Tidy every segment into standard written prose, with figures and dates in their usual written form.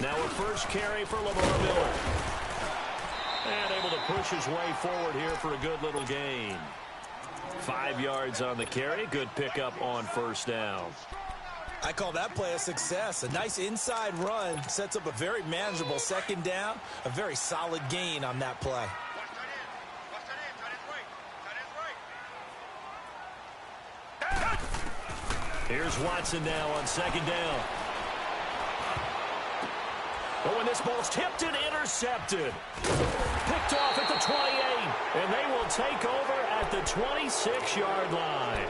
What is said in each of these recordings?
Now a first carry for Lamar Miller. And able to push his way forward here for a good little gain. 5 yards on the carry. Good pickup on first down. I call that play a success. A nice inside run sets up a very manageable second down. A very solid gain on that play. Here's Watson now on second down. Oh, and this ball's tipped and intercepted. Picked off at the 28, and they will take over at the 26-yard line.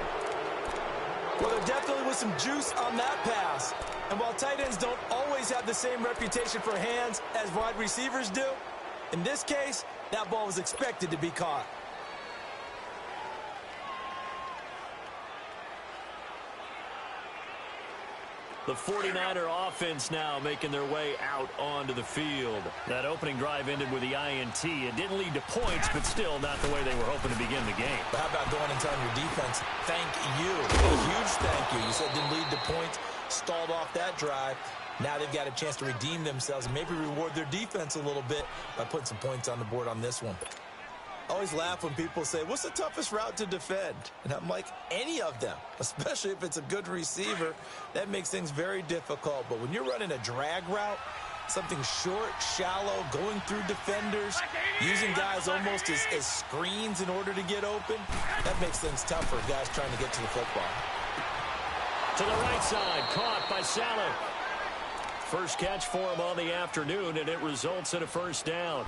Well, there definitely was some juice on that pass. And while tight ends don't always have the same reputation for hands as wide receivers do, in this case, that ball was expected to be caught. The 49er offense now making their way out onto the field. That opening drive ended with the INT. It didn't lead to points, but still not the way they were hoping to begin the game. But how about going and telling your defense, thank you. A huge thank you. You said it didn't lead to points, stalled off that drive. Now they've got a chance to redeem themselves and maybe reward their defense a little bit by putting some points on the board on this one. I always laugh when people say, what's the toughest route to defend? And I'm like, any of them, especially if it's a good receiver. That makes things very difficult. But when you're running a drag route, something short, shallow, going through defenders, using guys almost as screens in order to get open, that makes things tough for guys trying to get to the football. To the right side, caught by Salah. First catch for him on the afternoon, and it results in a first down.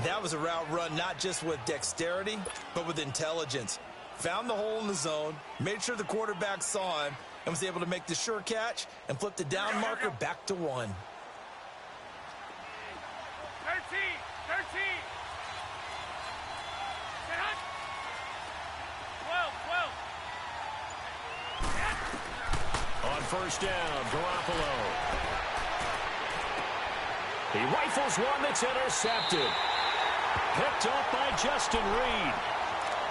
That was a route run not just with dexterity, but with intelligence. Found the hole in the zone, made sure the quarterback saw him, and was able to make the sure catch and flip the down marker back to 1. 13. Say hut. 12. On first down, Garoppolo. He rifles one that's intercepted. Picked off by Justin Reed.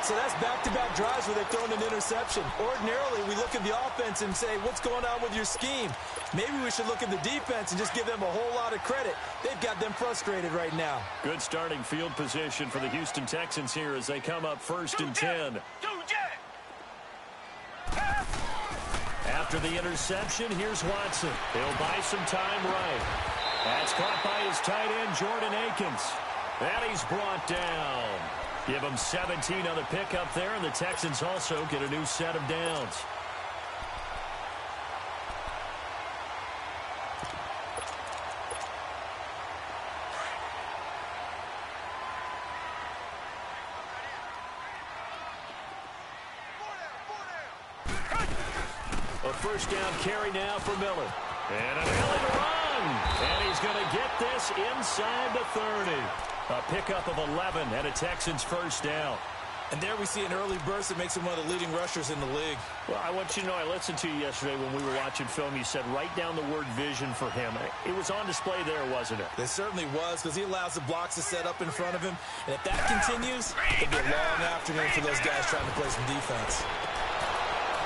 So that's back-to-back drives where they've thrown an interception. Ordinarily, we look at the offense and say, what's going on with your scheme? Maybe we should look at the defense and just give them a whole lot of credit. They've got them frustrated right now. Good starting field position for the Houston Texans here as they come up first and 10. After the interception, here's Watson. He'll buy some time right. That's caught by his tight end, Jordan Akins. And he's brought down. Give him 17 on the pickup there, and the Texans also get a new set of downs. A first down carry now for Miller. And an alley to run. And he's going to get this inside the 30. A pickup of 11 and a Texans first down. And there we see an early burst that makes him one of the leading rushers in the league. Well, I want you to know, I listened to you yesterday when we were watching film. You said write down the word vision for him. It was on display there, wasn't it? It certainly was, because he allows the blocks to set up in front of him. And if that continues, it'll be a long afternoon for those guys trying to play some defense.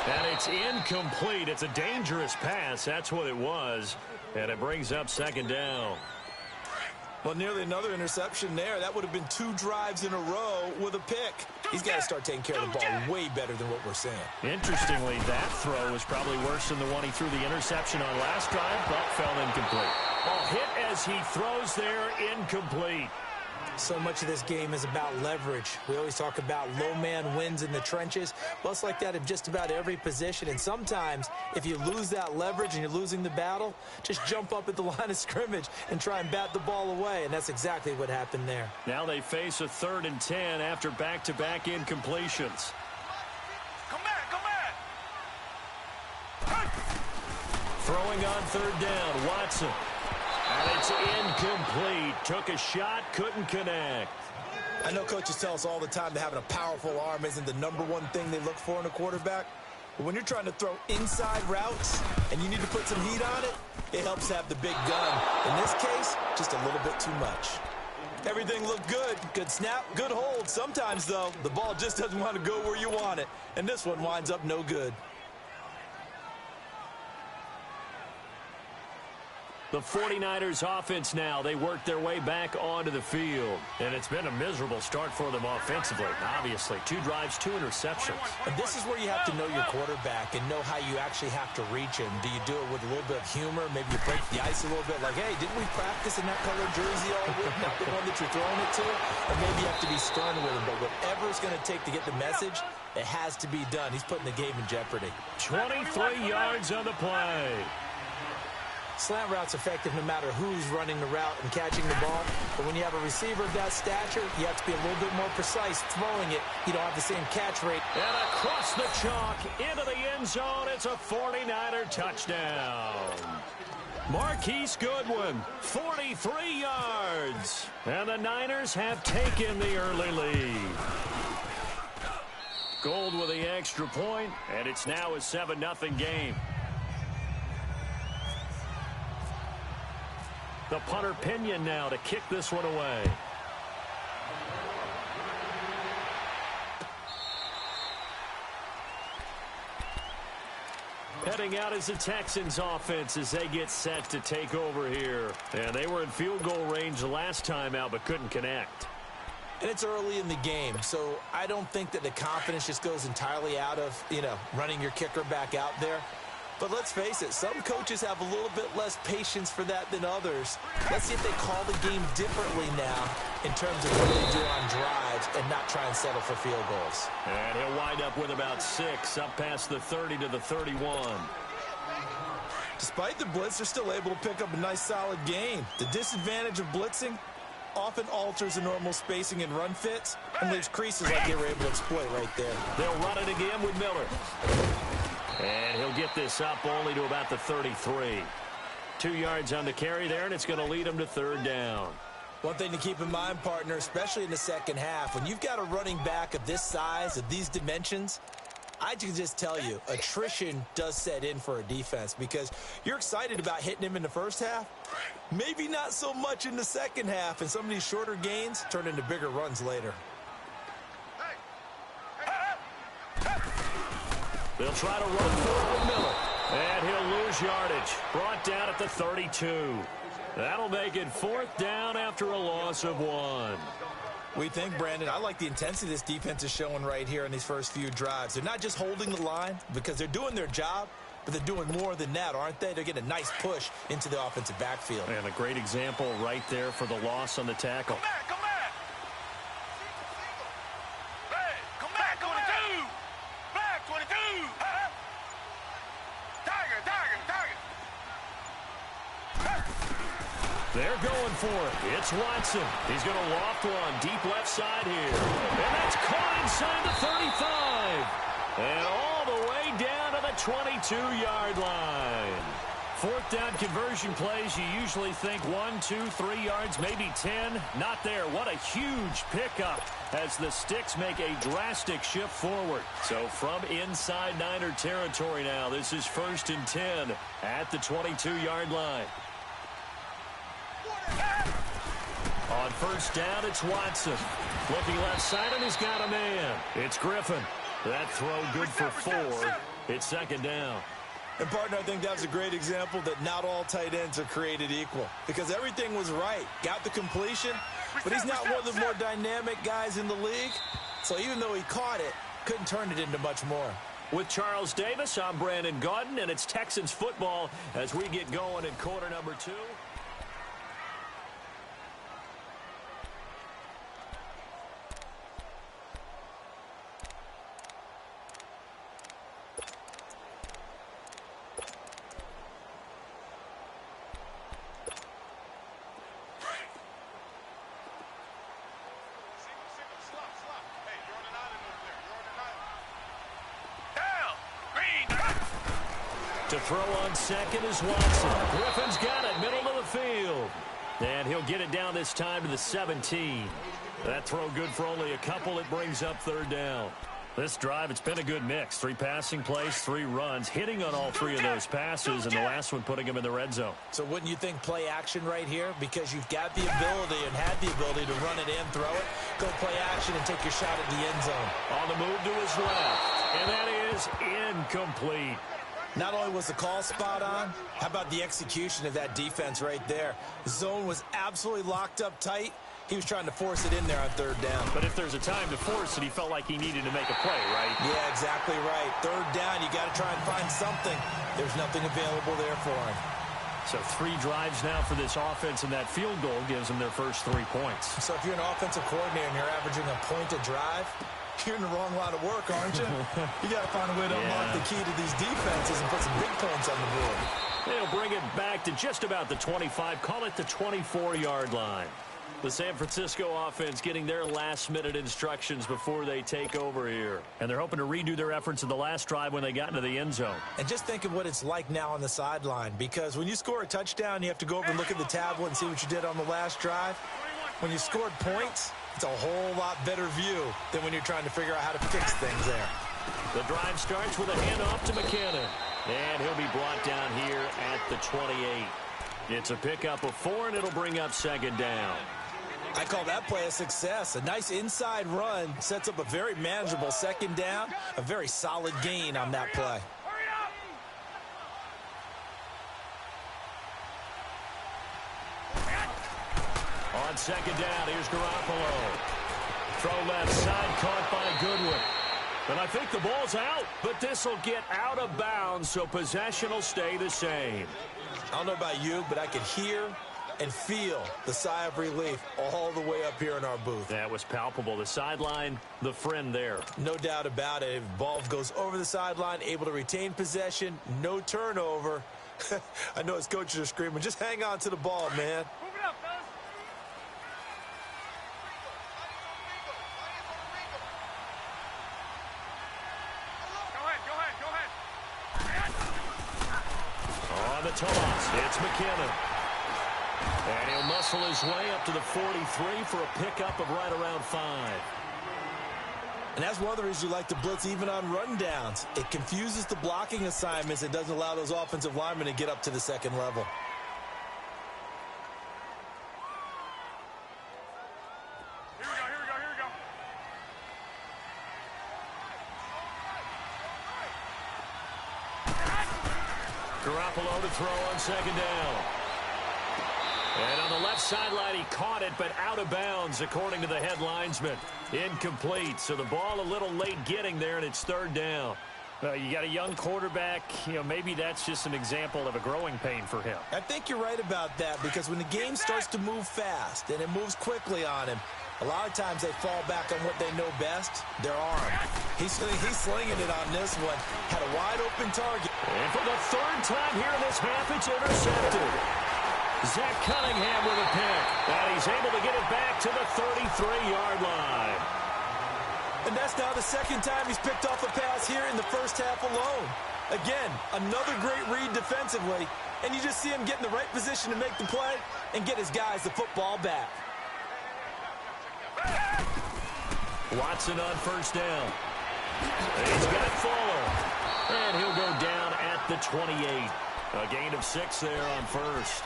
And it's incomplete. It's a dangerous pass. That's what it was. And it brings up second down. Well, nearly another interception there. That would have been 2 drives in a row with a pick. He's got to start taking care of the ball way better than what we're seeing. Interestingly, that throw was probably worse than the one he threw the interception on last drive, but fell incomplete. Ball hit as he throws there, incomplete. So much of this game is about leverage. We always talk about low man wins in the trenches. Well, it's like that in just about every position. And sometimes, if you lose that leverage and you're losing the battle, just jump up at the line of scrimmage and try and bat the ball away. And that's exactly what happened there. Now they face a 3rd and 10 after back-to-back incompletions. Come back. Throwing on 3rd down, Watson. And it's incomplete. Took a shot, couldn't connect. I know coaches tell us all the time that having a powerful arm isn't the #1 thing they look for in a quarterback. But when you're trying to throw inside routes and you need to put some heat on it, it helps have the big gun. In this case, just a little bit too much. Everything looked good. Good snap, good hold. Sometimes, though, the ball just doesn't want to go where you want it. And this one winds up no good. The 49ers offense now, they work their way back onto the field. And it's been a miserable start for them offensively. Obviously, 2 drives, 2 interceptions. And this is where you have to know your quarterback and know how you actually have to reach him. Do you do it with a little bit of humor? Maybe you break the ice a little bit like, hey, didn't we practice in that color jersey all week? Not the one that you're throwing it to? Or maybe you have to be stern with him. But whatever it's going to take to get the message, it has to be done. He's putting the game in jeopardy. 23 yards on the play. Slant route's effective no matter who's running the route and catching the ball. But when you have a receiver of that stature, you have to be a little bit more precise throwing it. You don't have the same catch rate. And across the chalk into the end zone. It's a 49er touchdown. Marquise Goodwin, 43 yards. And the Niners have taken the early lead. Gold with the extra point, and it's now a 7-0 game. The punter Pinion now to kick this one away. Heading out is the Texans offense as they get set to take over here. And they were in field goal range the last time out but couldn't connect. And it's early in the game, so I don't think that the confidence just goes entirely out of, running your kicker back out there. But let's face it, some coaches have a little bit less patience for that than others. Let's see if they call the game differently now in terms of what they do on drives and not try and settle for field goals. And he'll wind up with about 6 up past the 30 to the 31. Despite the blitz, they're still able to pick up a nice solid gain. The disadvantage of blitzing often alters the normal spacing and run fits and leaves creases like they were able to exploit right there. They'll run it again with Miller. And he'll get this up only to about the 33. 2 yards on the carry there, and it's going to lead him to 3rd down. One thing to keep in mind, partner, especially in the second half, when you've got a running back of this size, of these dimensions, I can just tell you, attrition does set in for a defense because you're excited about hitting him in the first half. Maybe not so much in the second half, and some of these shorter gains turn into bigger runs later. They'll try to run forward with Miller. And he'll lose yardage. Brought down at the 32. That'll make it 4th down after a loss of 1. We think, Brandon, I like the intensity this defense is showing right here in these first few drives. They're not just holding the line because they're doing their job, but they're doing more than that, aren't they? They're getting a nice push into the offensive backfield. And a great example right there for the loss on the tackle. Come back, come back. Hey, come back, 22. Back, 22. Tiger, tiger, tiger. They're going for it. It's Watson. He's going to loft one deep left side here. And that's caught inside the 35. And all the way down to the 22-yard line. 4th down conversion plays, you usually think 1, 2, 3 yards, maybe 10. Not there. What a huge pickup as the Sticks make a drastic shift forward. So from inside Niner territory now, this is 1st and 10 at the 22-yard line. On 1st down, it's Watson. Looking left side, and he's got a man. It's Griffin. That throw good for 4. It's 2nd down. And, partner, I think that was a great example that not all tight ends are created equal because everything was right. Got the completion, but he's not one of the more dynamic guys in the league. So even though he caught it, couldn't turn it into much more. With Charles Davis, I'm Brandon Gaudin, and it's Texans football as we get going in quarter number 2. To throw on 2nd is Watson. Griffin's got it, middle of the field. And he'll get it down this time to the 17. That throw good for only a couple. It brings up 3rd down. This drive, it's been a good mix. 3 passing plays, 3 runs, hitting on all 3 of those passes, and the last one putting him in the red zone. So wouldn't you think play action right here? Because you've got the ability and had the ability to run it and throw it. Go play action and take your shot at the end zone. On the move to his left, and that is incomplete. Not only was the call spot on, how about the execution of that defense right there? The zone was absolutely locked up tight. He was trying to force it in there on third down. But if there's a time to force it, he felt like he needed to make a play, right? Yeah, exactly right. Third down, you got to try and find something. There's nothing available there for him. So 3 drives now for this offense, and that field goal gives them their first 3 points. So if you're an offensive coordinator and you're averaging a point a drive, you're in the wrong line of work, aren't you? You got to find a way to unlock the key to these defenses and put some big points on the board. They'll bring it back to just about the 25, call it the 24-yard line. The San Francisco offense getting their last-minute instructions before they take over here. And they're hoping to redo their efforts in the last drive when they got into the end zone. And just think of what it's like now on the sideline, because when you score a touchdown, you have to go over and look at the tablet and see what you did on the last drive. When you scored points, it's a whole lot better view than when you're trying to figure out how to fix things there. The drive starts with a handoff to McKinnon. And he'll be brought down here at the 28. It's a pickup of 4, and it'll bring up second down. I call that play a success. A nice inside run sets up a very manageable second down. A very solid gain on that play. On second down, here's Garoppolo. Throw left side, caught by Goodwin. And I think the ball's out, but this will get out of bounds, so possession will stay the same. I don't know about you, but I could hear and feel the sigh of relief all the way up here in our booth. That was palpable. The sideline, the friend there. No doubt about it. Ball goes over the sideline, able to retain possession, no turnover. I know his coaches are screaming, just hang on to the ball, man. Move it up, fellas. Go ahead. On the toss, it's McKinnon. And he'll muscle his way up to the 43 for a pickup of right around 5. And that's one of the reasons you like to blitz even on rundowns. It confuses the blocking assignments. It doesn't allow those offensive linemen to get up to the second level. Here we go. Garoppolo to throw on second down. And on the left sideline, he caught it, but out of bounds, according to the head linesman. Incomplete, so the ball a little late getting there, and it's third down. You got a young quarterback. Maybe that's just an example of a growing pain for him. I think you're right about that, because when the game starts to move fast and it moves quickly on him, a lot of times they fall back on what they know best, their arm. He's slinging it on this one. Had a wide-open target. And for the third time here in this half, it's intercepted. Zach Cunningham with a pick, and he's able to get it back to the 33-yard line. And that's now the second time he's picked off a pass here in the first half alone. Again, another great read defensively, and you just see him get in the right position to make the play and get his guys the football back. Watson on first down. He's got Fuller, and he'll go down at the 28. A gain of 6 there on first.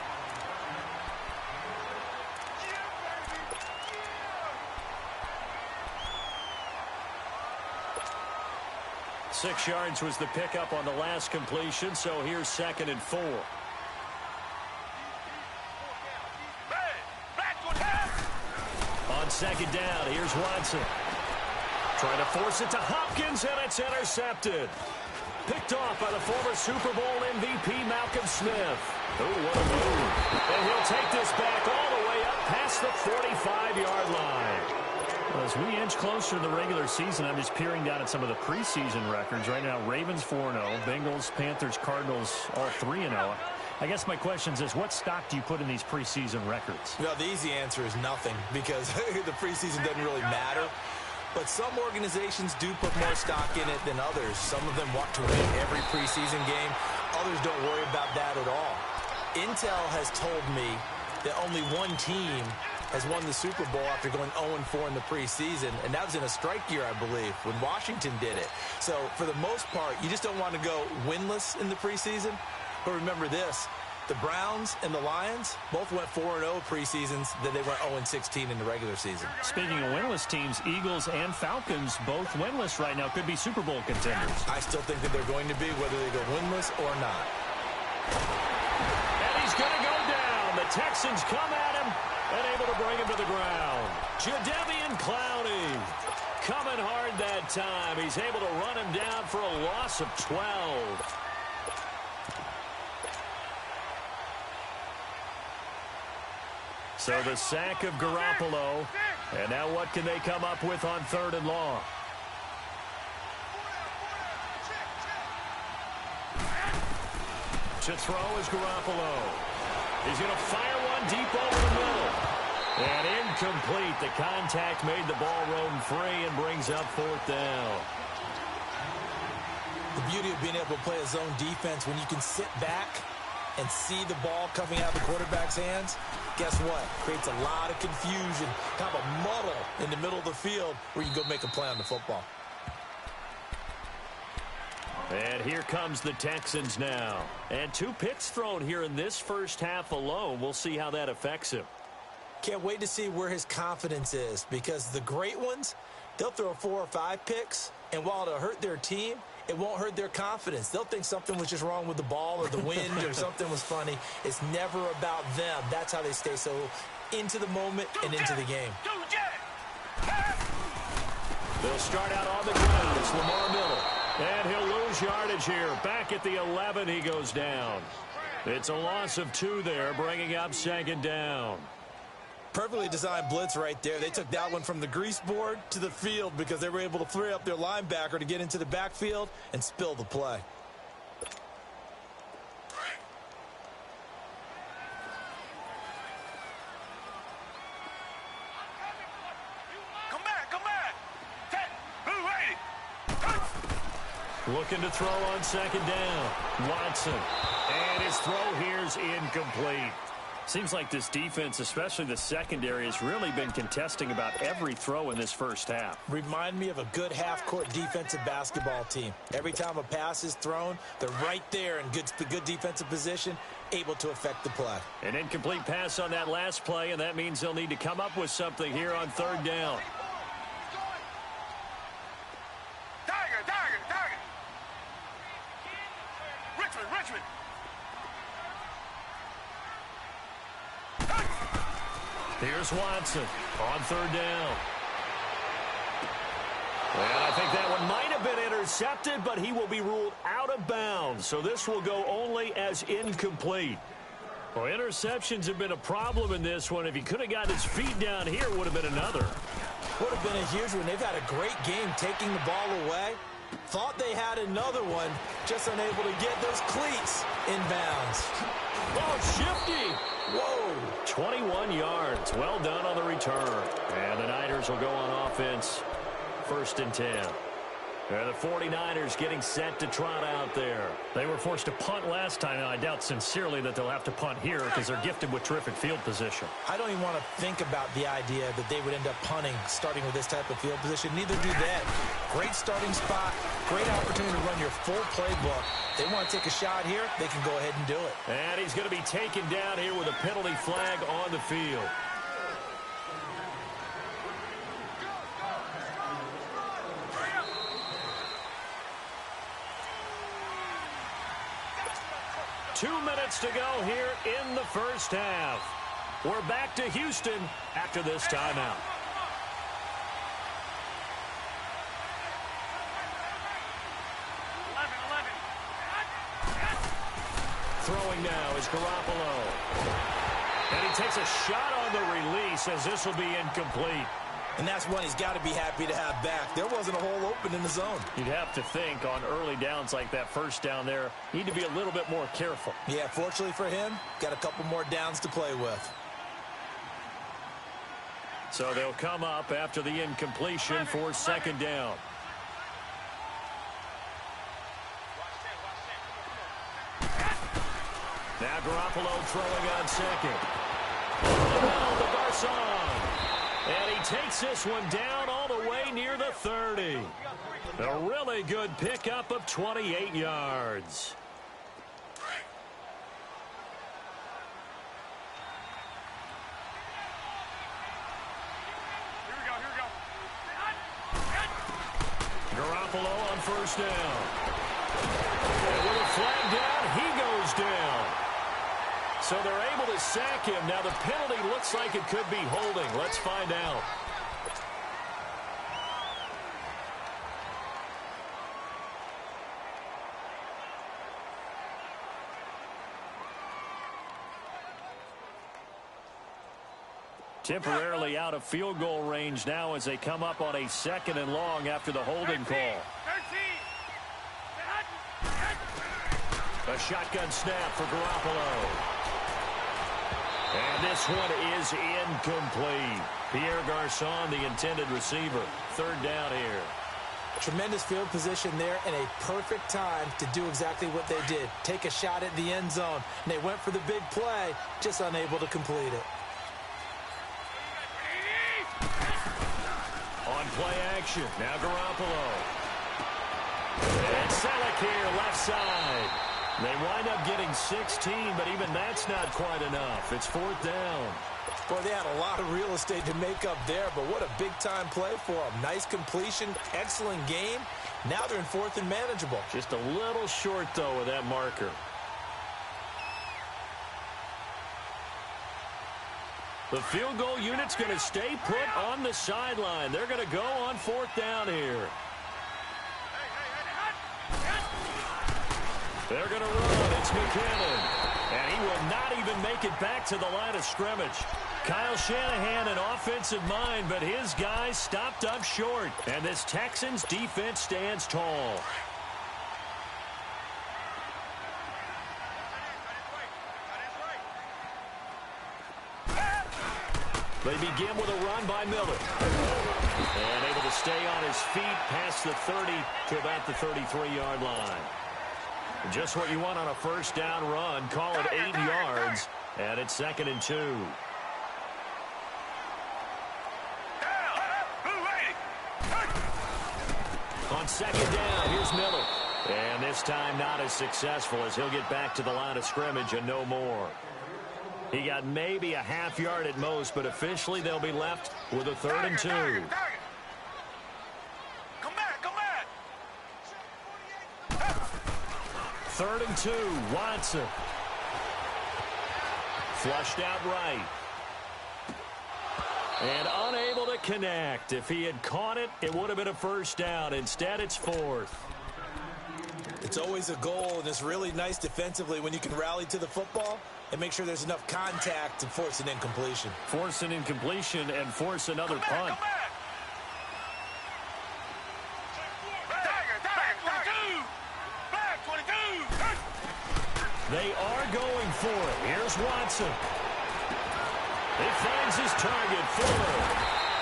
Six yards was the pickup on the last completion, so here's 2nd and 4. On second down, here's Watson. Trying to force it to Hopkins, and it's intercepted. Picked off by the former Super Bowl MVP, Malcolm Smith. Oh, what a move. And he'll take this back all the way up past the 45-yard line. As we inch closer to the regular season, I'm just peering down at some of the preseason records. Right now, Ravens 4-0, Bengals, Panthers, Cardinals, all 3-0. I guess my question is, what stock do you put in these preseason records? Well, the easy answer is nothing, because the preseason doesn't really matter. But some organizations do put more stock in it than others. Some of them want to win every preseason game. Others don't worry about that at all. Intel has told me that only one team has won the Super Bowl after going 0-4 in the preseason, and that was in a strike year, I believe, when Washington did it. So, for the most part, you just don't want to go winless in the preseason. But remember this, The Browns and the Lions both went 4-0 preseasons, then they went 0-16 in the regular season. Speaking of winless teams, Eagles and Falcons both winless right now, could be Super Bowl contenders. I still think that they're going to be, whether they go winless or not. And he's going to go down. The Texans come at him and able to bring him to the ground. Jadeveon Clowney coming hard that time. He's able to run him down for a loss of 12. So the sack of Garoppolo. And now what can they come up with on 3rd and long? To throw is Garoppolo. He's going to fire one deep over the middle. And incomplete. The contact made the ball roam free and brings up 4th down. The beauty of being able to play a zone defense when you can sit back and see the ball coming out of the quarterback's hands, guess what? Creates a lot of confusion, kind of a muddle in the middle of the field where you can go make a play on the football. And here comes the Texans now. And 2 picks thrown here in this first half alone. We'll see how that affects him. Can't wait to see where his confidence is, because the great ones, they'll throw 4 or 5 picks, and while it'll hurt their team, it won't hurt their confidence. They'll think something was just wrong with the ball or the wind or something was funny. It's never about them. That's how they stay so into the moment and into the game. They'll start out on the ground. It's Lamar Miller. And he'll lose yardage here. Back at the 11, he goes down. It's a loss of 2 there, bringing up 2nd down. Perfectly designed blitz right there. They took that one from the grease board to the field because they were able to free up their linebacker to get into the backfield and spill the play. Come back. Looking to throw on 2nd down. Watson. And his throw here's incomplete. Seems like this defense, especially the secondary, has really been contesting about every throw in this first half. Remind me of a good half-court defensive basketball team. Every time a pass is thrown, they're right there in good defensive position, able to affect the play. An incomplete pass on that last play, and that means they'll need to come up with something here on 3rd down. Tiger. Richmond. Here's Watson on 3rd down. And I think that one might have been intercepted, but he will be ruled out of bounds. So this will go only as incomplete. Well, interceptions have been a problem in this one. If he could have got his feet down here, it would have been another. Would have been a huge one. They've had a great game taking the ball away. Thought they had another one, just unable to get those cleats in bounds. Oh, shifty. Whoa. 21 yards. Well done on the return. And the Niners will go on offense. 1st and 10. And the 49ers getting set to trot out there. They were forced to punt last time, and I doubt sincerely that they'll have to punt here because they're gifted with terrific field position. I don't even want to think about the idea that they would end up punting starting with this type of field position. Neither do they. Great starting spot, great opportunity to run your full playbook. They want to take a shot here, they can go ahead and do it. And he's going to be taken down here with a penalty flag on the field. Two minutes to go here in the first half. We're back to Houston after this timeout. Throwing now is Garoppolo. And he takes a shot on the release as this will be incomplete. And that's one he's got to be happy to have back. There wasn't a hole open in the zone. You'd have to think on early downs like that first down there, need to be a little bit more careful. Yeah, fortunately for him, got a couple more downs to play with. So they'll come up after the incompletion for 2nd down. Now Garoppolo throwing on 2nd. Oh, the Garcon. And he takes this one down all the way near the 30. A really good pickup of 28 yards. Garoppolo on first down. And with a flag down, he goes down. So they're able to sack him. Now the penalty looks like it could be holding. Let's find out. Temporarily out of field goal range now as they come up on a 2nd and long after the holding call. A shotgun snap for Garoppolo. And this one is incomplete. Pierre Garçon, the intended receiver. 3rd down here. Tremendous field position there and a perfect time to do exactly what they did. Take a shot at the end zone. And they went for the big play, just unable to complete it. On play action, now Garoppolo. And Selleck here, left side. They wind up getting 16, but even that's not quite enough. It's 4th down. Boy, they had a lot of real estate to make up there, but what a big-time play for them. Nice completion, excellent game. Now they're in 4th and manageable. Just a little short, though, with that marker. The field goal unit's going to stay put on the sideline. They're going to go on 4th down here. They're going to run. It's McKinnon. And he will not even make it back to the line of scrimmage. Kyle Shanahan, an offensive mind, but his guys stopped up short. And this Texans defense stands tall. They begin with a run by Miller. And able to stay on his feet past the 30 to about the 33-yard line. Just what you want on a 1st down run. Call it 8 yards. And it's 2nd and 2. On 2nd down, here's Miller. And this time not as successful as he'll get back to the line of scrimmage and no more. He got maybe a half yard at most, but officially they'll be left with a 3rd and 2. Come back. 3rd and 2, Watson. Flushed out right. And unable to connect. If he had caught it, it would have been a 1st down. Instead, it's 4th. It's always a goal, and it's really nice defensively when you can rally to the football and make sure there's enough contact to force an incompletion. Force an incompletion and force another punt. They are going for it. Here's Watson. He finds his target, Fuller.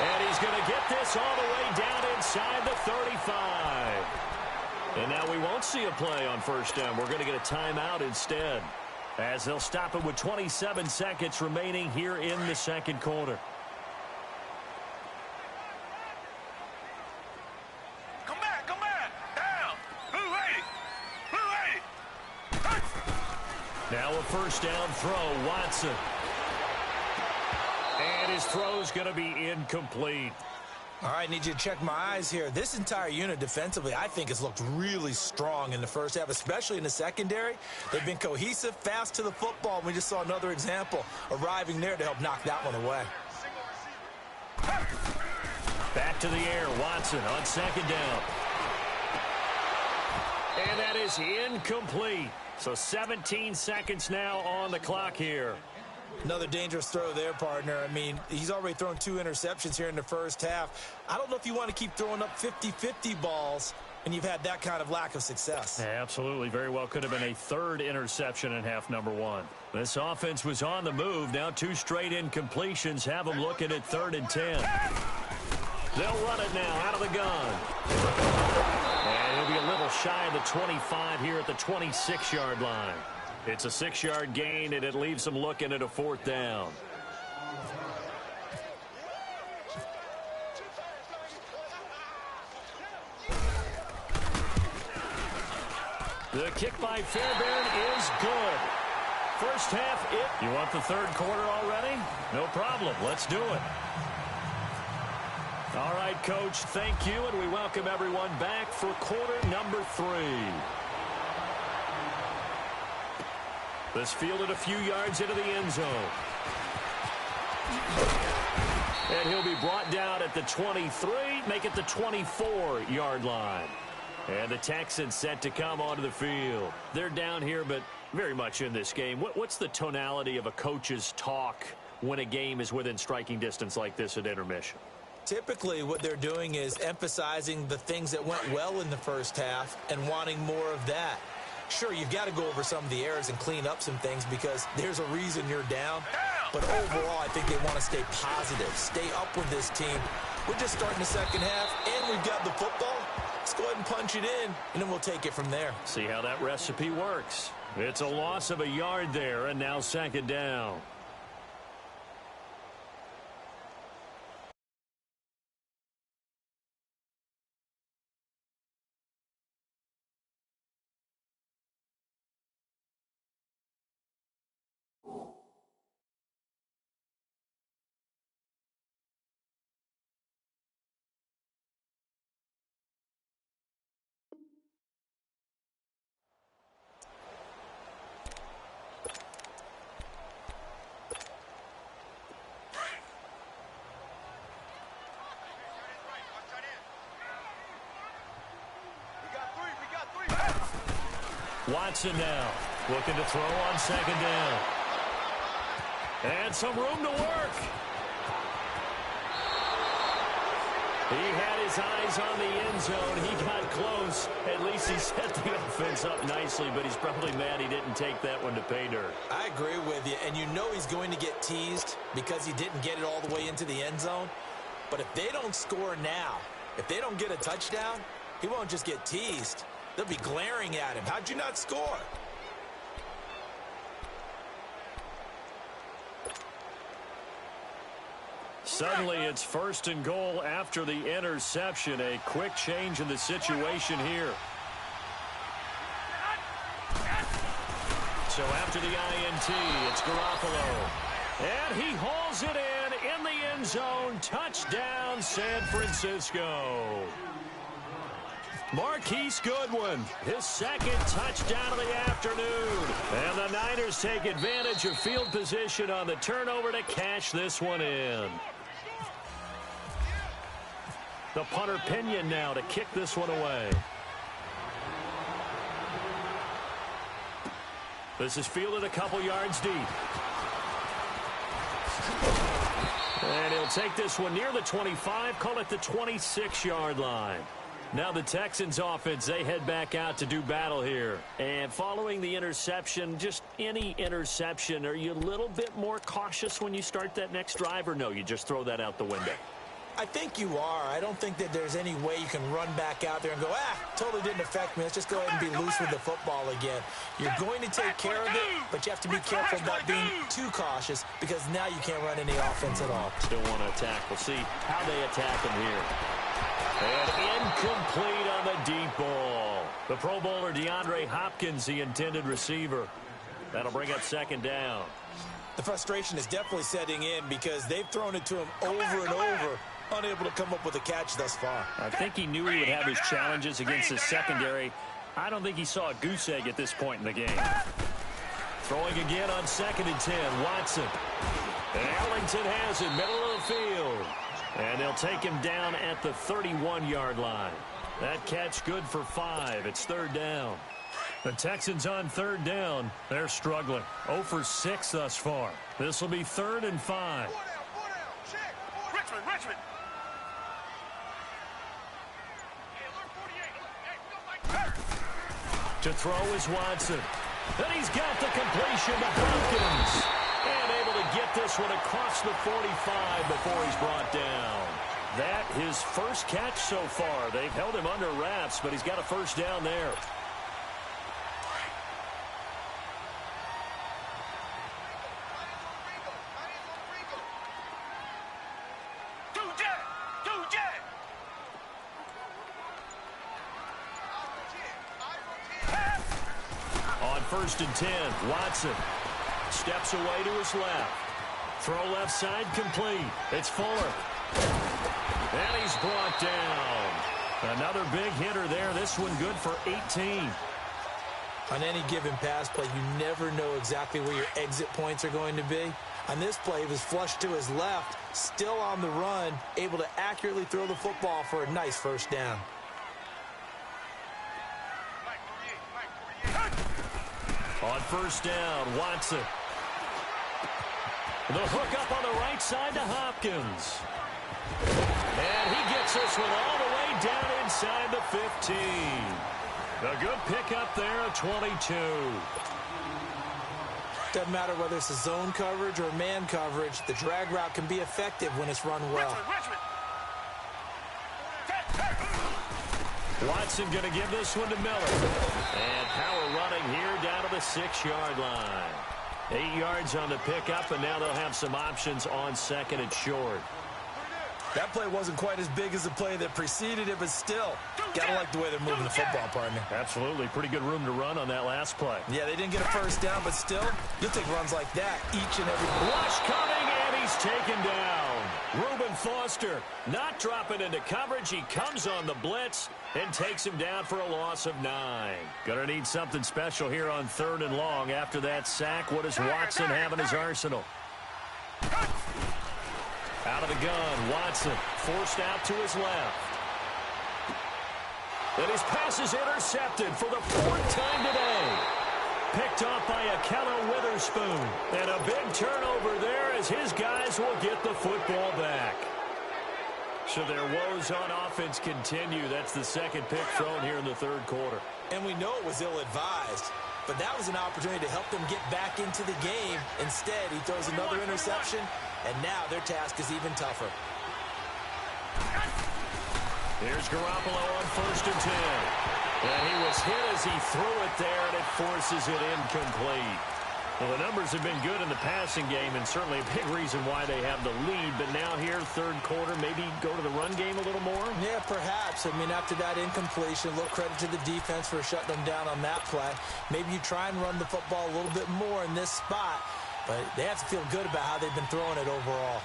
And he's going to get this all the way down inside the 35. And now we won't see a play on 1st down. We're going to get a timeout instead, as they'll stop it with 27 seconds remaining here in the 2nd quarter. Come back. Down. Blue 80. Now a 1st down throw, Watson. And his throw's going to be incomplete. All right, need you to check my eyes here. This entire unit defensively, I think, has looked really strong in the 1st half, especially in the secondary. They've been cohesive, fast to the football. We just saw another example arriving there to help knock that one away. Back to the air, Watson on 2nd down. And that is incomplete. So 17 seconds now on the clock here. Another dangerous throw there, partner. I mean, he's already thrown 2 interceptions here in the 1st half. I don't know if you want to keep throwing up 50-50 balls when you've had that kind of lack of success. Absolutely. Very well could have been a 3rd interception in half number 1. This offense was on the move. Now 2 straight incompletions have them looking at 3rd and 10. They'll run it now out of the gun. And he'll be a little shy of the 25 here at the 26-yard line. It's a 6-yard gain, and it leaves them looking at a 4th down. The kick by Fairbairn is good. 1st half, You want the 3rd quarter already? No problem. Let's do it. All right, Coach, thank you, and we welcome everyone back for quarter number 3. This fielded a few yards into the end zone. And he'll be brought down at the 23, make it the 24-yard line. And the Texans set to come onto the field. They're down here, but very much in this game. What's the tonality of a coach's talk when a game is within striking distance like this at intermission? Typically, what they're doing is emphasizing the things that went well in the first half and wanting more of that. Sure, you've got to go over some of the errors and clean up some things because there's a reason you're down. But overall, I think they want to stay positive, stay up with this team. We're just starting the second half, and we've got the football. Let's go ahead and punch it in, and then we'll take it from there. See how that recipe works. It's a loss of a yard there, and now second down. Watson now looking to throw on second down. And some room to work. He had his eyes on the end zone. He got close. At least he set the offense up nicely, but he's probably mad he didn't take that one to pay dirt. I agree with you, and you know he's going to get teased because he didn't get it all the way into the end zone. But if they don't score now, if they don't get a touchdown, he won't just get teased. They'll be glaring at him. How'd you not score? Suddenly, it's 1st and goal after the interception. A quick change in the situation here. So after the INT, it's Garoppolo. And he hauls it in the end zone. Touchdown, San Francisco. Marquise Goodwin, his second touchdown of the afternoon. And the Niners take advantage of field position on the turnover to cash this one in. The punter Pinion now to kick this one away. This is fielded a couple yards deep. And he'll take this one near the 25, call it the 26-yard line. Now the Texans offense, they head back out to do battle here. And following the interception, just any interception, are you a little bit more cautious when you start that next drive, or no, you just throw that out the window? I think you are. I don't think that there's any way you can run back out there and go, totally didn't affect me. Let's just go ahead and be loose with the football again. You're going to take care of it, but you have to be careful about being too cautious because now you can't run any offense at all. Still want to attack. We'll see how they attack him here. And incomplete on the deep ball. The Pro Bowler DeAndre Hopkins, the intended receiver. That'll bring up second down. The frustration is definitely setting in because they've thrown it to him over and over, unable to come up with a catch thus far. I think he knew he would have his challenges against his secondary. I don't think he saw a goose egg at this point in the game. Throwing again on 2nd and 10, Watson. And Ellington has it, middle of the field. And they'll take him down at the 31-yard line. That catch good for 5. It's 3rd down. The Texans on 3rd down. They're struggling. 0 for 6 thus far. This will be 3rd and 5. Richmond. To throw is Watson. And he's got the completion to Hopkins. And able to get this one across the 45 before he's brought down. That his first catch so far. They've held him under wraps, but he's got a first down there. On 1st and 10, Watson steps away to his left. Throw left side complete. It's Fuller. And he's brought down. Another big hitter there. This one good for 18. On any given pass play, you never know exactly where your exit points are going to be. On this play, he was flushed to his left, still on the run, able to accurately throw the football for a nice first down. On first down, Watson. The hook up on the right side to Hopkins. And he gets this one all the way down inside the 15. A good pickup there at 22. Doesn't matter whether it's a zone coverage or man coverage, the drag route can be effective when it's run well. Watson going to give this one to Miller. And power running here down to the 6-yard line. 8 yards on the pickup, and now they'll have some options on second and short. That play wasn't quite as big as the play that preceded it, but still, gotta like the way they're moving the football, partner. Absolutely. Pretty good room to run on that last play. Yeah, they didn't get a first down, but still, you'll take runs like that each and every play. Rush coming, and he's taken down. Reuben Foster not dropping into coverage. He comes on the blitz and takes him down for a loss of 9. Gonna need something special here on 3rd and long after that sack. What does Watson have in his arsenal? Out of the gun, Watson forced out to his left. And his pass is intercepted for the 4th time today. Picked off by Akello Witherspoon. And a big turnover there as his guys will get the football back. So their woes on offense continue. That's the second pick thrown here in the 3rd quarter. And we know it was ill-advised, but that was an opportunity to help them get back into the game. Instead, he throws another interception, and now their task is even tougher. Here's Garoppolo on 1st and 10. And he was hit as he threw it there, and it forces it incomplete. Well, the numbers have been good in the passing game, and certainly a big reason why they have the lead. But now here, 3rd quarter, maybe go to the run game a little more? Yeah, perhaps. I mean, after that incompletion, a little credit to the defense for shutting them down on that play. Maybe you try and run the football a little bit more in this spot, but they have to feel good about how they've been throwing it overall.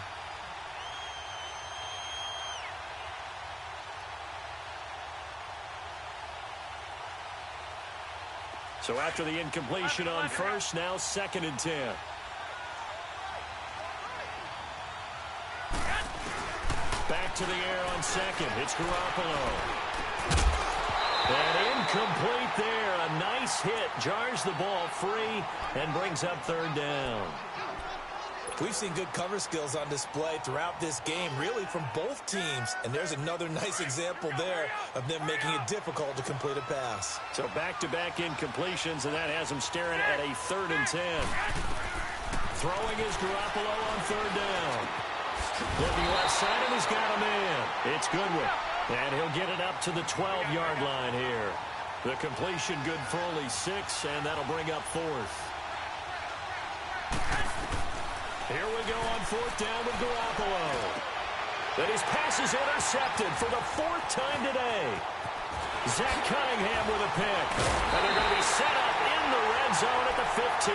So after the incompletion on 1st, now 2nd and 10. Back to the air on 2nd. It's Garoppolo. And incomplete there. A nice hit. Jars the ball free and brings up 3rd down. We've seen good cover skills on display throughout this game, really from both teams. And there's another nice example there of them making it difficult to complete a pass. So back-to-back incompletions, and that has them staring at a 3rd and 10. Throwing is Garoppolo on 3rd down. Looking left side, and he's got a man. It's Goodwin. And he'll get it up to the 12-yard line here. The completion good for only 6, and that'll bring up 4th. Here we go on 4th down with Garoppolo. And his pass is intercepted for the 4th time today. Zach Cunningham with a pick. And they're going to be set up in the red zone at the 15.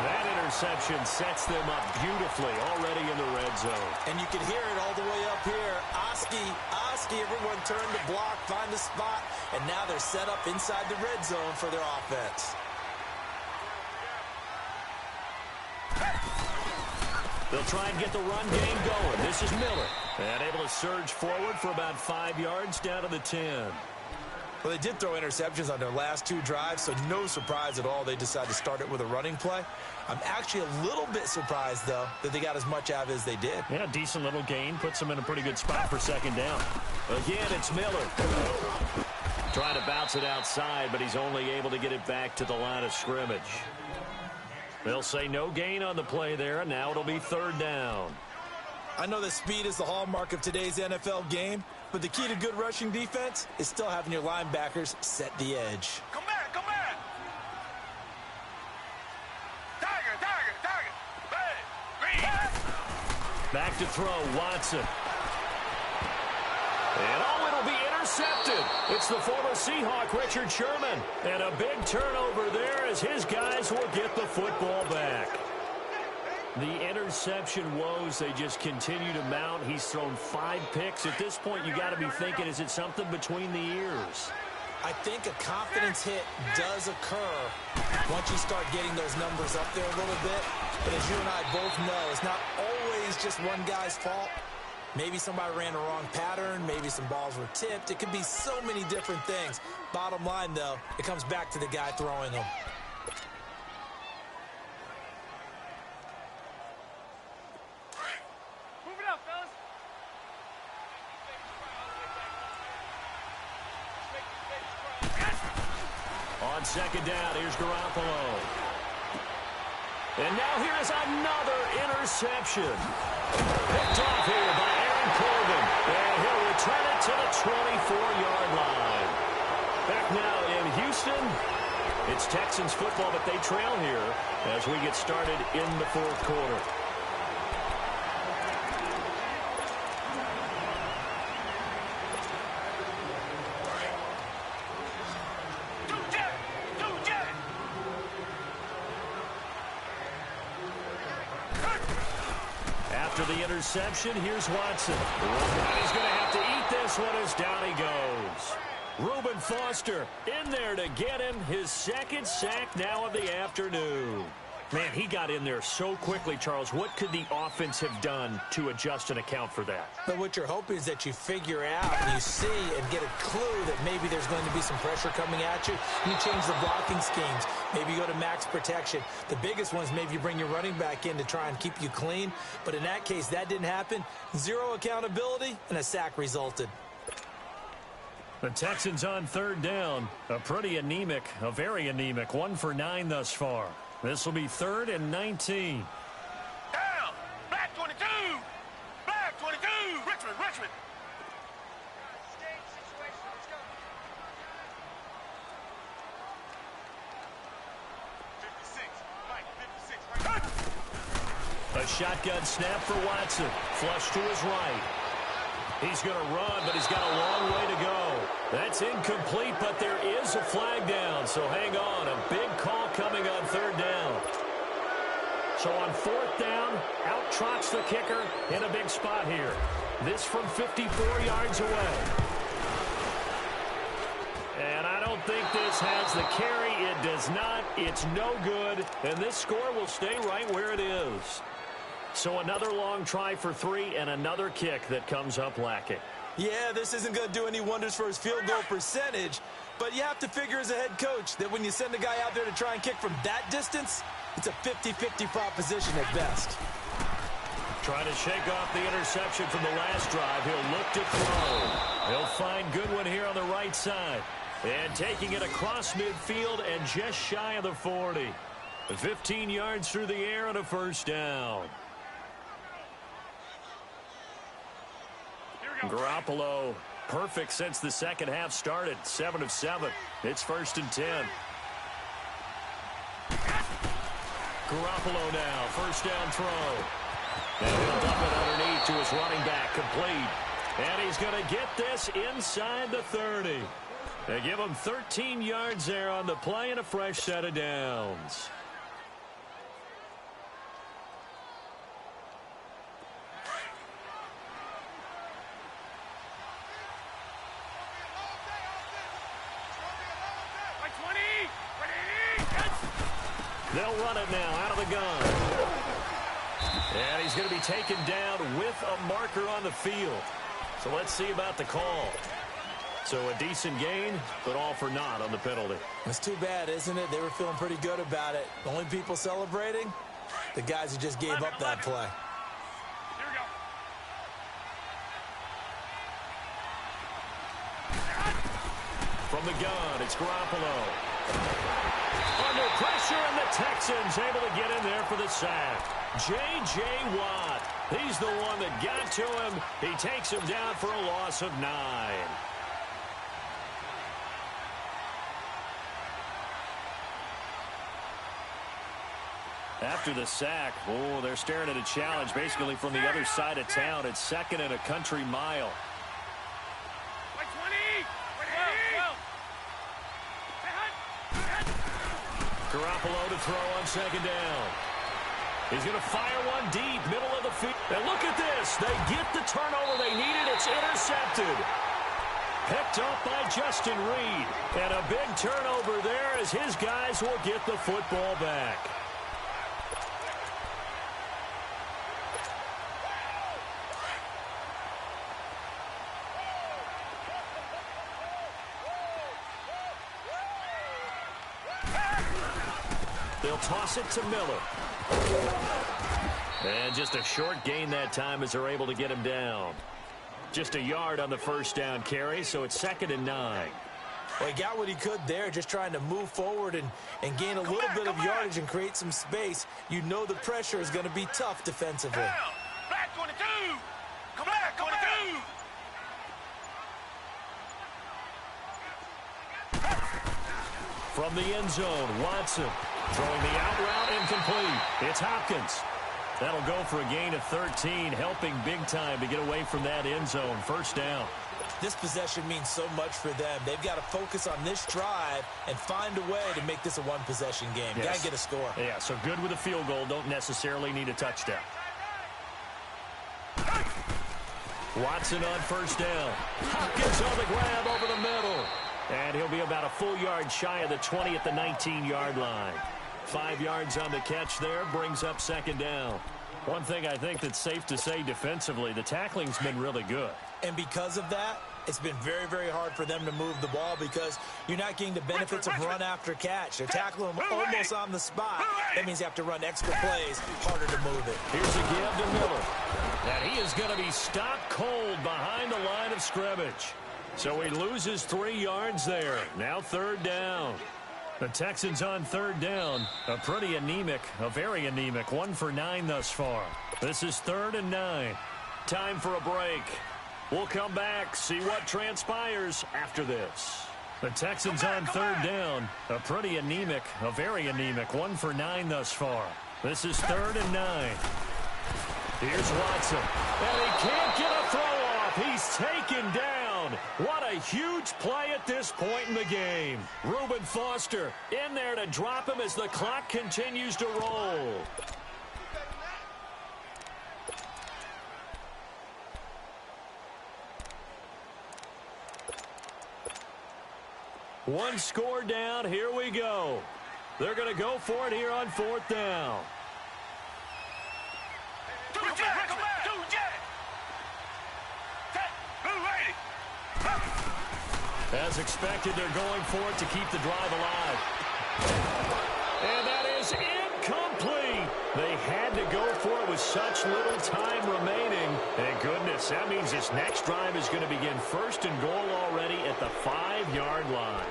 That interception sets them up beautifully already in the red zone. And you can hear it all the way up here. Oski, everyone turned to block, find a spot, and now they're set up inside the red zone for their offense. They'll try and get the run game going. This is Miller. And able to surge forward for about 5 yards down to the 10. Well, they did throw interceptions on their last 2 drives, so no surprise at all they decided to start it with a running play. I'm actually a little bit surprised, though, that they got as much out of it as they did. Yeah, decent little gain. Puts them in a pretty good spot for 2nd down. Again, it's Miller. Trying to bounce it outside, but he's only able to get it back to the line of scrimmage. They'll say no gain on the play there, and now it'll be 3rd down. I know that speed is the hallmark of today's NFL game, but the key to good rushing defense is still having your linebackers set the edge. Come back, come back. Tiger. Hey, green. Back to throw, Watson. And it'll be intercepted. It's the former Seahawk, Richard Sherman. And a big turnover there as his guys will get the football back. The interception woes, they just continue to mount. He's thrown 5 picks. At this point, you got to be thinking, is it something between the ears? I think a confidence hit does occur once you start getting those numbers up there a little bit. But as you and I both know, it's not always just one guy's fault. Maybe somebody ran the wrong pattern. Maybe some balls were tipped. It could be so many different things. Bottom line, though, it comes back to the guy throwing them. Move it up, fellas. On second down, here's Garoppolo. And now here is another interception. Picked off here by Aaron Corbin. And he'll return it to the 24-yard line. Back now in Houston. It's Texans football, but they trail here as we get started in the fourth quarter. After the interception, here's Watson. And he's going to have to eat this one as down he goes. Reuben Foster in there to get him his second sack now of the afternoon. Man, he got in there so quickly, Charles. What could the offense have done to adjust and account for that? But what you're hoping is that you figure out and you see and get a clue that maybe there's going to be some pressure coming at you. You change the blocking schemes. Maybe you go to max protection. The biggest one is maybe you bring your running back in to try and keep you clean. But in that case, that didn't happen. Zero accountability, and a sack resulted. The Texans on third down. A very anemic 1 for 9 thus far. This will be 3rd and 19. Down. Black 22. Black 22. Richmond. Stage situation. Let's go. 56. Mike, 56. Right. A shotgun snap for Watson. Flush to his right. He's going to run, but he's got a long way to go. That's incomplete, but there is a flag down. So hang on. A big call coming on third down. So on fourth down, out trots the kicker in a big spot here. This from 54 yards away. And I don't think this has the carry. It does not. It's no good. And this score will stay right where it is. So another long try for 3 and another kick that comes up lacking. Yeah, this isn't going to do any wonders for his field goal percentage, but you have to figure as a head coach that when you send a guy out there to try and kick from that distance, it's a 50-50 proposition at best. Trying to shake off the interception from the last drive. He'll look to throw. He'll find Goodwin here on the right side. And taking it across midfield and just shy of the 40. 15 yards through the air and a first down. Garoppolo, perfect since the second half started. 7 of 7. It's 1st and 10. Garoppolo now, first down throw. And he'll dump it underneath to his running back, complete. And he's going to get this inside the 30. They give him 13 yards there on the play and a fresh set of downs. They'll run it now out of the gun. And he's going to be taken down with a marker on the field. So let's see about the call. So a decent gain, but all for naught on the penalty. It's too bad, isn't it? They were feeling pretty good about it. The only people celebrating, the guys who just gave up that play. Here we go. From the gun, it's Garoppolo. Under pressure, and the Texans able to get in there for the sack. J.J. Watt, he's the one that got to him. He takes him down for a loss of 9. After the sack, they're staring at a challenge basically from the other side of town. It's 2nd and a country mile. Garoppolo to throw on 2nd down. He's going to fire one deep, middle of the field. And look at this. They get the turnover they needed. It's intercepted. Picked up by Justin Reed. And a big turnover there as his guys will get the football back. They'll toss it to Miller. And just a short gain that time as they're able to get him down. Just a yard on the first down carry, so it's 2nd and 9. Well, he got what he could there, just trying to move forward and gain a little bit of yardage and create some space. You know the pressure is going to be tough defensively. Black 22. Come back, 22. From the end zone, Watson throwing the out route, incomplete. It's Hopkins. That'll go for a gain of 13, helping big time to get away from that end zone. First down. This possession means so much for them. They've got to focus on this drive and find a way to make this a one-possession game. Yes. Got to get a score. Yeah, so good with a field goal. Don't necessarily need a touchdown. Watson on first down. Hopkins on the grab over the middle. And he'll be about a full yard shy of the 20 at the 19-yard line. 5 yards on the catch there, brings up 2nd down. One thing I think that's safe to say defensively, the tackling's been really good. And because of that, it's been very, very hard for them to move the ball because you're not getting the benefits of run after catch. They're tackling them almost on the spot. That means you have to run extra plays, harder to move it. Here's a give to Miller. And he is going to be stopped cold behind the line of scrimmage. So he loses 3 yards there. Now 3rd down. The Texans on 3rd down. A pretty anemic, a very anemic 1 for 9 thus far. This is 3rd and 9. Time for a break. We'll come back, see what transpires after this. The Texans on 3rd down. A pretty anemic, a very anemic 1 for 9 thus far. This is 3rd and 9. Here's Watson. And he can't get a throw off. He's taken down. What a huge play at this point in the game. Reuben Foster in there to drop him as the clock continues to roll. One score down. Here we go. They're going to go for it here on 4th down. As expected, they're going for it to keep the drive alive. And that is incomplete. They had to go for it with such little time remaining. Thank goodness. That means this next drive is going to begin 1st and goal already at the 5-yard line.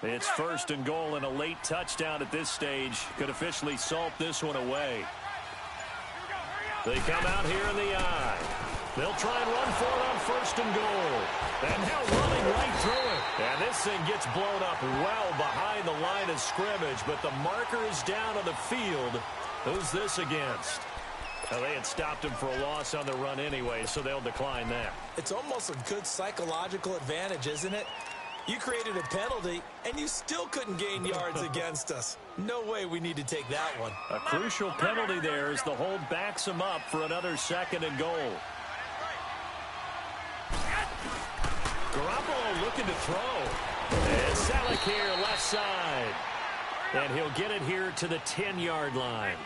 It's 1st and goal, and a late touchdown at this stage could officially salt this one away. They come out here in the eye. They'll try and run for it on 1st and goal. And now running right through it. And this thing gets blown up well behind the line of scrimmage, but the marker is down on the field. Who's this against? Well, they had stopped him for a loss on the run anyway, so they'll decline that. It's almost a good psychological advantage, isn't it? You created a penalty, and you still couldn't gain yards against us. No way we need to take that one. A crucial penalty there as the hold backs him up for another 2nd and goal. Garoppolo looking to throw. And Salek here left side. And he'll get it here to the 10-yard line.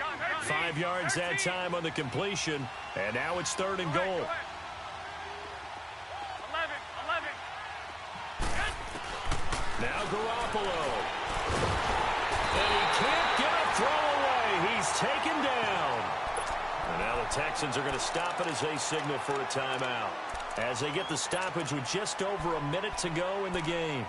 5 yards that time on the completion. And now it's 3rd and goal. Now Garoppolo. And he can't get a throw away. He's taken down. And now the Texans are going to stop it as they signal for a timeout. As they get the stoppage with just over a minute to go in the game.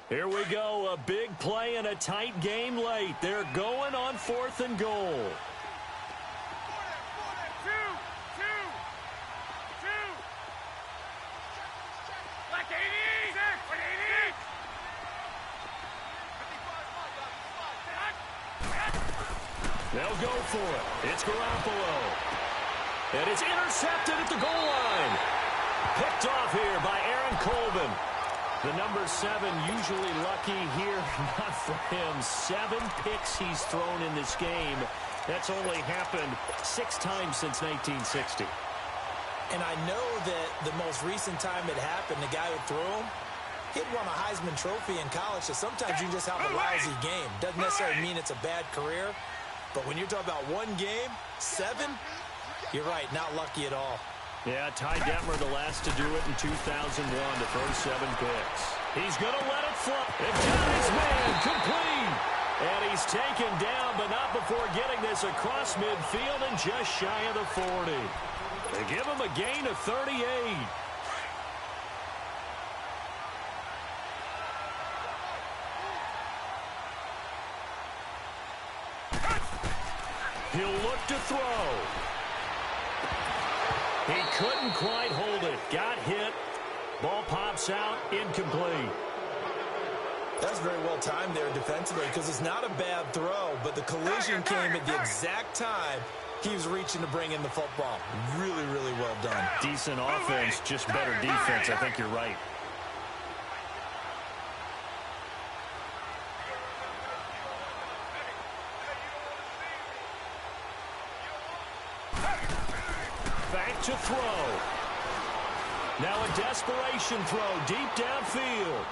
Here we go, a big play and a tight game late. They're going on 4th and goal. They'll go for it. It's Garoppolo. And it's intercepted at the goal line. Picked off here by Aaron Colvin. The number 7 usually lucky here. Not for him. 7 picks he's thrown in this game. That's only happened 6 times since 1960. And I know that the most recent time it happened, the guy who threw him, he'd won a Heisman Trophy in college, so sometimes you just have a lousy game. Doesn't necessarily mean it's a bad career, but when you're talking about one game, 7, you're right, not lucky at all. Yeah, Ty Detmer the last to do it in 2001 to throw 7 picks. He's going to let it fly. And got his man complete. And he's taken down, but not before getting this across midfield and just shy of the 40. They give him a gain of 38. He'll look to throw. He couldn't quite hold it. Got hit. Ball pops out. Incomplete. That's very well timed there defensively because it's not a bad throw, but the collision came at the exact time he was reaching to bring in the football. Really, really well done. Decent offense, just better defense. I think you're right. Back to throw. Now a desperation throw deep downfield.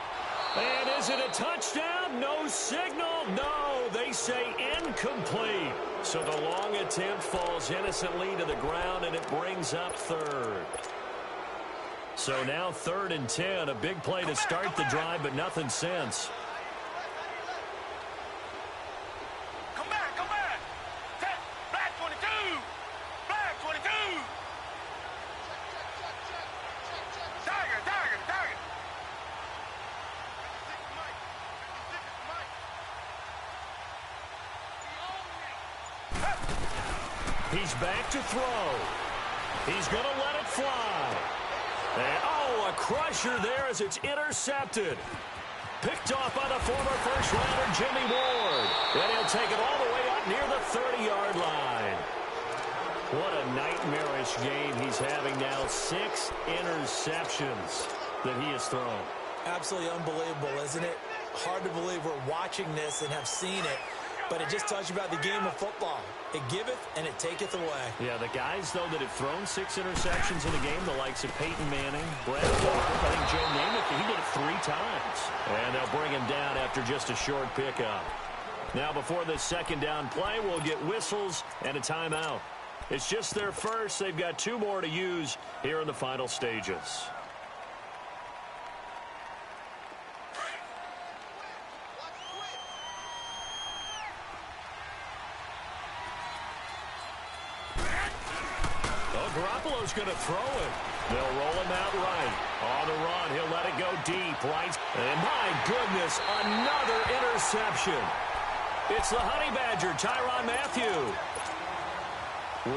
And is it a touchdown? No signal. No, they say incomplete. So the long attempt falls innocently to the ground, and it brings up 3rd. So now 3rd and 10. A big play to start the drive, but nothing since. Come back, come back. Black 22. Black 22. Tiger, tiger, tiger. He's back to throw. He's going to let it fly. And, oh, a crusher there as it's intercepted. Picked off by the former first-rounder Jimmy Ward. And he'll take it all the way up near the 30-yard line. What a nightmarish game he's having now. 6 interceptions that he has thrown. Absolutely unbelievable, isn't it? Hard to believe we're watching this and have seen it. But it just tells you about the game of football. It giveth and it taketh away. Yeah, the guys, though, that have thrown 6 interceptions in a game, the likes of Peyton Manning, Brett Favre, I think Joe Namath, he did it 3 times. And they'll bring him down after just a short pickup. Now, before this second down play, we'll get whistles and a timeout. It's just their first. They've got 2 more to use here in the final stages. Garoppolo's going to throw it. They'll roll him out right. On the run, he'll let it go deep. Right. And my goodness, another interception. It's the Honey Badger, Tyrann Mathieu.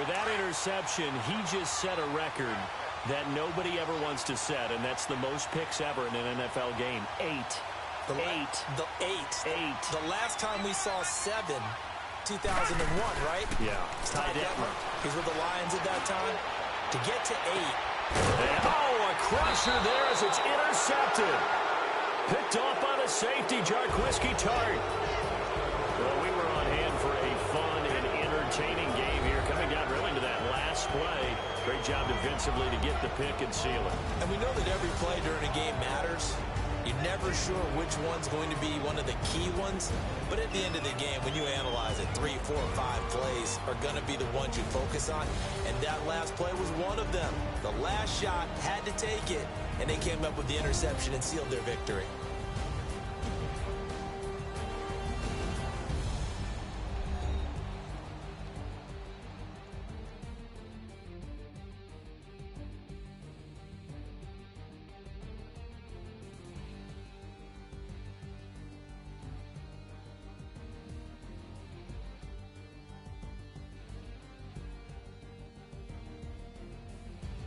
With that interception, he just set a record that nobody ever wants to set, and that's the most picks ever in an NFL game. 8. The 8. The last time we saw 7, 2001, right? Yeah. Ty Detmer. He's with the Lions at that time. To get to 8. And, oh, a crusher there as it's intercepted. Picked off by the safety, Jarquiski Tart. Well, we were on hand for a fun and entertaining game here. Coming down really to that last play. Great job defensively to get the pick and seal it. And we know that every play during a game matters. You're never sure which one's going to be one of the key ones. But at the end of the game, when you analyze it, 3, 4, 5 plays are going to be the ones you focus on. And that last play was one of them. The last shot had to take it, and they came up with the interception and sealed their victory.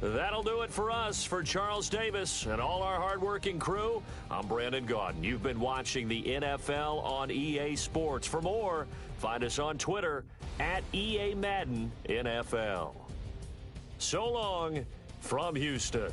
That'll do it for us. For Charles Davis and all our hardworking crew, I'm Brandon Gaudin. You've been watching the NFL on EA Sports. For more, find us on Twitter at EA Madden NFL. So long from Houston.